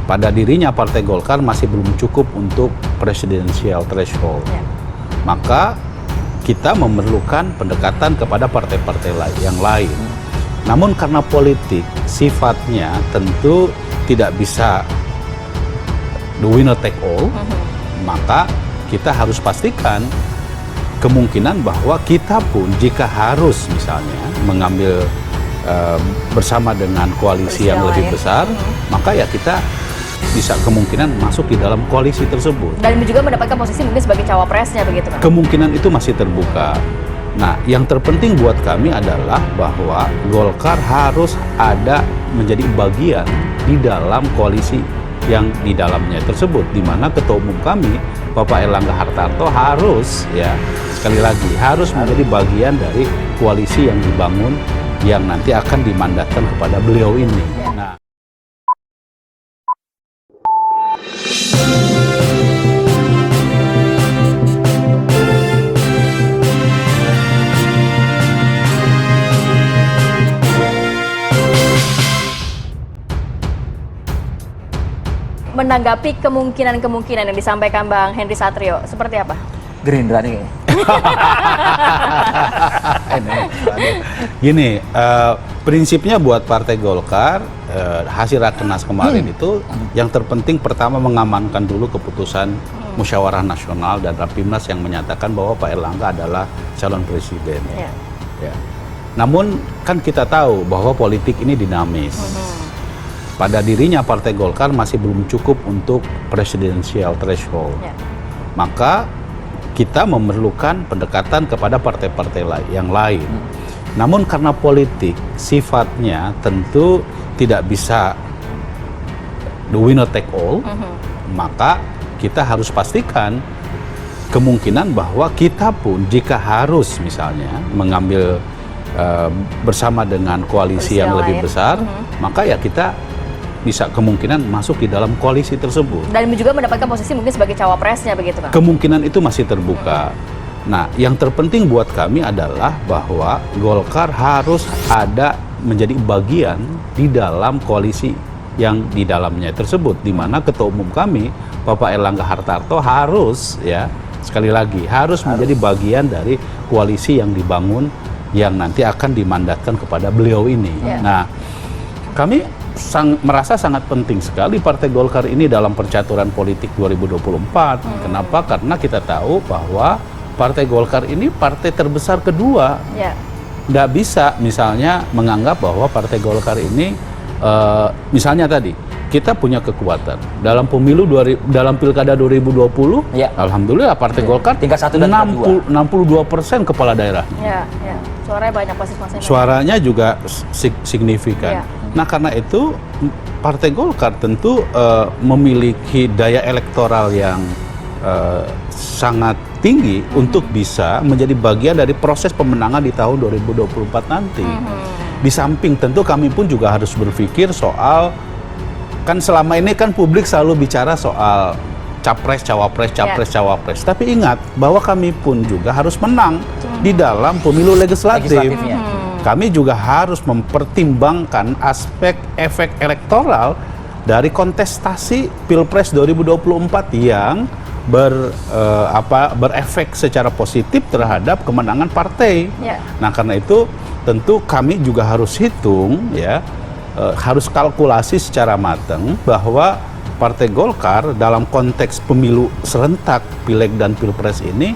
pada dirinya Partai Golkar masih belum cukup untuk presidensial threshold. Maka kita memerlukan pendekatan kepada partai-partai yang lain. Namun karena politik sifatnya tentu tidak bisa the winner take all, maka kita harus pastikan kemungkinan bahwa kita pun jika harus misalnya mengambil bersama dengan koalisi yang lebih besar, maka ya kita bisa kemungkinan masuk di dalam koalisi tersebut. Dan juga mendapatkan posisi mungkin sebagai cawapresnya begitu kan? Kemungkinan itu masih terbuka. Nah, yang terpenting buat kami adalah bahwa Golkar harus ada menjadi bagian di dalam koalisi yang di dalamnya tersebut, di mana Ketua Umum kami, Bapak Erlangga Hartarto harus, ya sekali lagi, harus menjadi bagian dari koalisi yang dibangun yang nanti akan dimandatkan kepada beliau ini. Nah, menanggapi kemungkinan-kemungkinan yang disampaikan Bang Henry Satrio, seperti apa? Gerindra nih. Gini, prinsipnya buat Partai Golkar, hasil Rakernas kemarin itu yang terpenting pertama mengamankan dulu keputusan Musyawarah Nasional dan Rapimnas yang menyatakan bahwa Pak Erlangga adalah calon presiden. Ya. Namun kan kita tahu bahwa politik ini dinamis. Pada dirinya Partai Golkar masih belum cukup untuk presidensial threshold. Maka kita memerlukan pendekatan kepada partai-partai yang lain. Namun karena politik sifatnya tentu tidak bisa the winner take all, maka kita harus pastikan kemungkinan bahwa kita pun jika harus misalnya mengambil bersama dengan koalisi yang lebih besar, maka ya kita bisa kemungkinan masuk di dalam koalisi tersebut. Dan juga mendapatkan posisi mungkin sebagai cawapresnya begitu kan? Kemungkinan itu masih terbuka. Nah, yang terpenting buat kami adalah bahwa Golkar harus ada menjadi bagian di dalam koalisi yang di dalamnya tersebut, di mana Ketua Umum kami, Bapak Erlangga Hartarto harus, ya sekali lagi, harus menjadi bagian dari koalisi yang dibangun yang nanti akan dimandatkan kepada beliau ini. Nah, kami merasa sangat penting sekali Partai Golkar ini dalam percaturan politik 2024. Kenapa? Karena kita tahu bahwa Partai Golkar ini partai terbesar kedua. Nggak bisa misalnya menganggap bahwa Partai Golkar ini, misalnya tadi, kita punya kekuatan. Dalam pemilu, dalam Pilkada 2020, Alhamdulillah Partai Golkar tingkat 1 dan 62% kepala daerahnya. Suaranya banyak masing-masing. Suaranya juga signifikan. Nah, karena itu Partai Golkar tentu memiliki daya elektoral yang sangat tinggi untuk bisa menjadi bagian dari proses pemenangan di tahun 2024 nanti. Di samping tentu kami pun juga harus berpikir soal, kan selama ini kan publik selalu bicara soal capres, cawapres, capres, cawapres. Tapi ingat bahwa kami pun juga harus menang di dalam pemilu legislatif. Kami juga harus mempertimbangkan aspek efek elektoral dari kontestasi Pilpres 2024 yang berefek secara positif terhadap kemenangan partai. Nah, karena itu tentu kami juga harus hitung, ya, harus kalkulasi secara matang bahwa Partai Golkar dalam konteks pemilu serentak Pileg dan Pilpres ini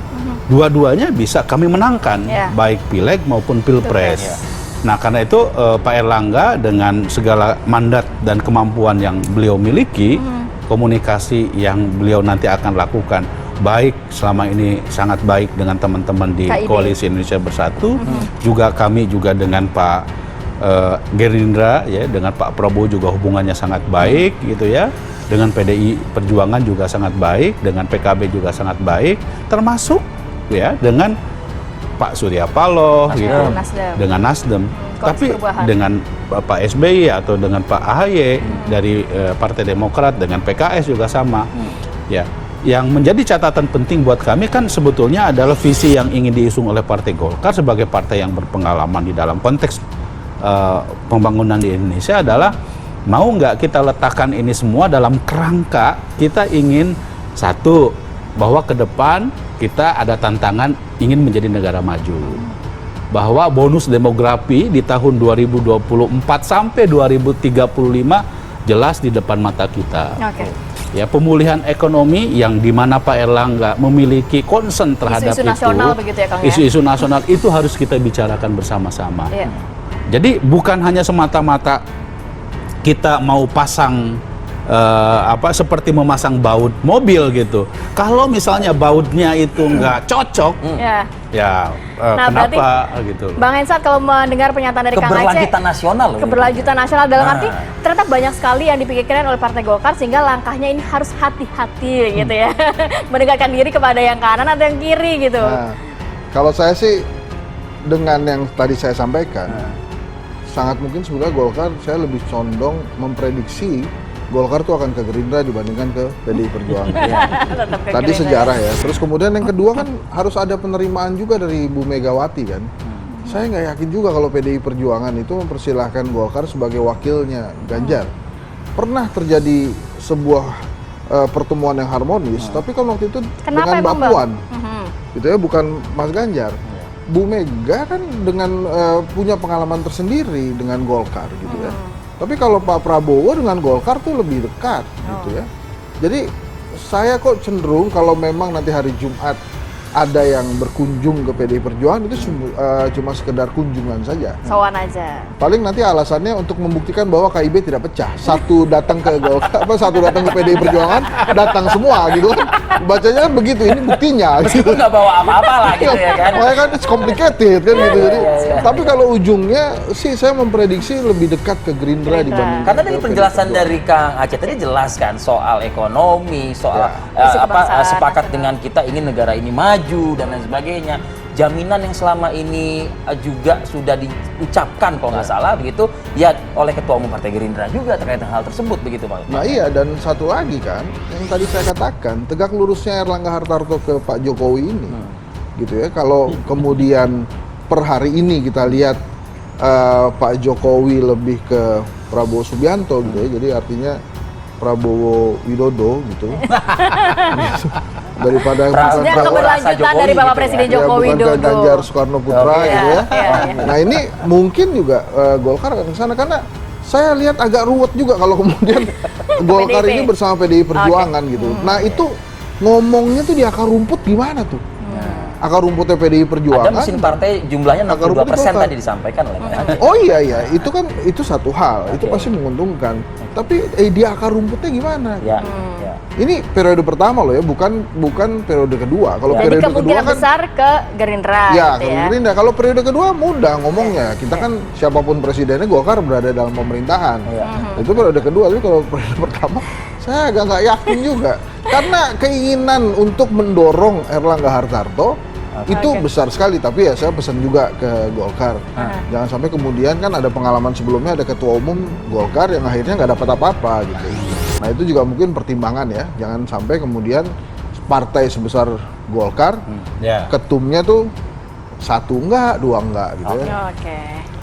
dua-duanya bisa kami menangkan, baik Pileg maupun Pilpres. Nah, karena itu Pak Erlangga dengan segala mandat dan kemampuan yang beliau miliki, komunikasi yang beliau nanti akan lakukan, baik selama ini sangat baik dengan teman-teman di Koalisi Indonesia Bersatu, juga kami juga dengan Pak Gerindra, ya, dengan Pak Prabowo juga hubungannya sangat baik, gitu ya. Dengan PDI Perjuangan juga sangat baik, dengan PKB juga sangat baik, termasuk ya dengan Pak Surya Paloh, gitu, dengan Nasdem, tapi dengan Pak SBY atau dengan Pak AHY dari Partai Demokrat, dengan PKS juga sama. Ya, yang menjadi catatan penting buat kami kan sebetulnya adalah visi yang ingin diusung oleh Partai Golkar sebagai partai yang berpengalaman di dalam konteks pembangunan di Indonesia adalah mau nggak kita letakkan ini semua dalam kerangka kita ingin satu, bahwa ke depan kita ada tantangan ingin menjadi negara maju. Bahwa bonus demografi di tahun 2024 sampai 2035 jelas di depan mata kita. Ya, pemulihan ekonomi yang dimana Pak Erlangga memiliki concern terhadap isu-isu nasional begitu ya, Kang, ya? Isu-isu nasional itu harus kita bicarakan bersama-sama. Jadi bukan hanya semata-mata kita mau pasang seperti memasang baut mobil gitu. Kalau misalnya bautnya itu nggak cocok, kenapa gitu? Bang Hensat, kalau mendengar pernyataan dari Kang Aceh, keberlanjutan nasional, keberlanjutan nasional dalam arti ternyata banyak sekali yang dipikirkan oleh Partai Golkar sehingga langkahnya ini harus hati-hati gitu ya, mendekatkan diri kepada yang kanan atau yang kiri gitu. Nah, kalau saya sih dengan yang tadi saya sampaikan, sangat mungkin sebenarnya Golkar saya lebih condong memprediksi Golkar tuh akan ke Gerindra dibandingkan ke PDI Perjuangan. Tadi sejarah ya. Terus kemudian yang kedua kan harus ada penerimaan juga dari Bu Megawati kan. Saya nggak yakin juga kalau PDI Perjuangan itu mempersilahkan Golkar sebagai wakilnya Ganjar. Pernah terjadi sebuah pertemuan yang harmonis, tapi kan waktu itu dengan Mbak Puan, gitu ya, bukan Mas Ganjar. Bu Mega kan dengan punya pengalaman tersendiri dengan Golkar gitu ya. Tapi kalau Pak Prabowo dengan Golkar tuh lebih dekat gitu ya. Jadi saya kok cenderung kalau memang nanti hari Jumat ada yang berkunjung ke PDI Perjuangan itu cuma sekedar kunjungan saja. Sowan aja. Paling nanti alasannya untuk membuktikan bahwa KIB tidak pecah. Satu datang ke Golkar, satu datang ke PDI Perjuangan, datang semua gitu kan. Bacanya kan begitu, ini buktinya. Meskipun nggak bawa apa-apa lah gitu ya kan. Makanya kan it's complicated kan gitu. Jadi, tapi kalau ujungnya sih saya memprediksi lebih dekat ke Gerindra dibanding. Karena dari penjelasan dari Kang Aceh tadi jelas kan soal ekonomi, soal sepakat dengan kita ingin negara ini maju dan lain sebagainya. Jaminan yang selama ini juga sudah diucapkan kalau nggak salah begitu ya oleh Ketua Umum Partai Gerindra juga terkait hal tersebut begitu Pak. Nah iya, dan satu lagi kan yang tadi saya katakan, tegak lurusnya Erlangga Hartarto ke Pak Jokowi ini gitu ya. Kalau kemudian per hari ini kita lihat Pak Jokowi lebih ke Prabowo Subianto gitu ya, jadi artinya Prabowo Widodo gitu. Daripada keberlanjutan dari Bapak Presiden Joko Widodo, bukan ke Ganjar Soekarno Putra gitu ya. Nah ini mungkin juga Golkar akan ke sana karena saya lihat agak ruwet juga kalau kemudian Golkar ini bersama PDI Perjuangan gitu. Nah itu ngomongnya tuh di akar rumput gimana tuh? Akar rumputnya PDI Perjuangan. Ada mesin partai jumlahnya 62% tadi disampaikan oleh Pak. Oh iya, itu satu hal, itu pasti menguntungkan. Tapi di akar rumputnya gimana? Ini periode pertama loh ya, bukan periode kedua. Kalau periode kedua kan kemungkinan besar ke Gerindra. Ya, ke Gerindra. Kalau periode kedua mudah ngomongnya. Kita kan siapapun presidennya Golkar berada dalam pemerintahan. Itu periode kedua. Tapi kalau periode pertama saya agak nggak yakin juga. Karena keinginan untuk mendorong Erlangga Hartarto itu besar sekali, tapi ya saya pesan juga ke Golkar, jangan sampai kemudian kan ada pengalaman sebelumnya ada ketua umum Golkar yang akhirnya nggak dapat apa-apa gitu. Nah itu juga mungkin pertimbangan ya, jangan sampai kemudian partai sebesar Golkar, ketumnya tuh satu enggak, dua enggak gitu ya.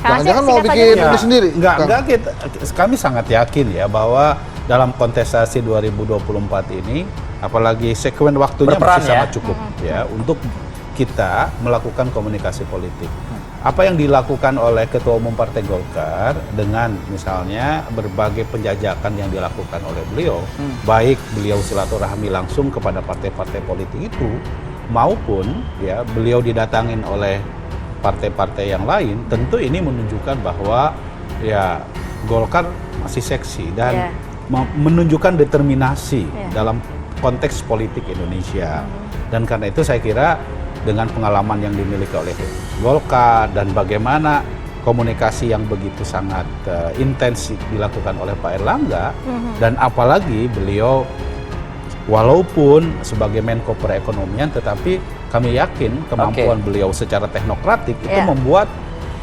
Jangan-jangan mau bikin ini sendiri? Enggak, kami sangat yakin ya bahwa dalam kontestasi 2024 ini, apalagi sekuen waktunya masih sangat cukup ya untuk kita melakukan komunikasi politik. Apa yang dilakukan oleh Ketua Umum Partai Golkar dengan misalnya berbagai penjajakan yang dilakukan oleh beliau, baik beliau silaturahmi langsung kepada partai-partai politik itu, maupun ya beliau didatangin oleh partai-partai yang lain, tentu ini menunjukkan bahwa ya Golkar masih seksi dan menunjukkan determinasi dalam konteks politik Indonesia. Dan karena itu saya kira dengan pengalaman yang dimiliki oleh Golkar dan bagaimana komunikasi yang begitu sangat intensif dilakukan oleh Pak Erlangga, dan apalagi beliau walaupun sebagai Menko Perekonomian, tetapi kami yakin kemampuan beliau secara teknokratik itu membuat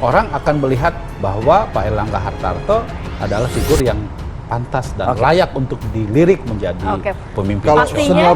orang akan melihat bahwa Pak Erlangga Hartarto adalah figur yang pantas dan layak untuk dilirik menjadi pemimpin. Kalau senior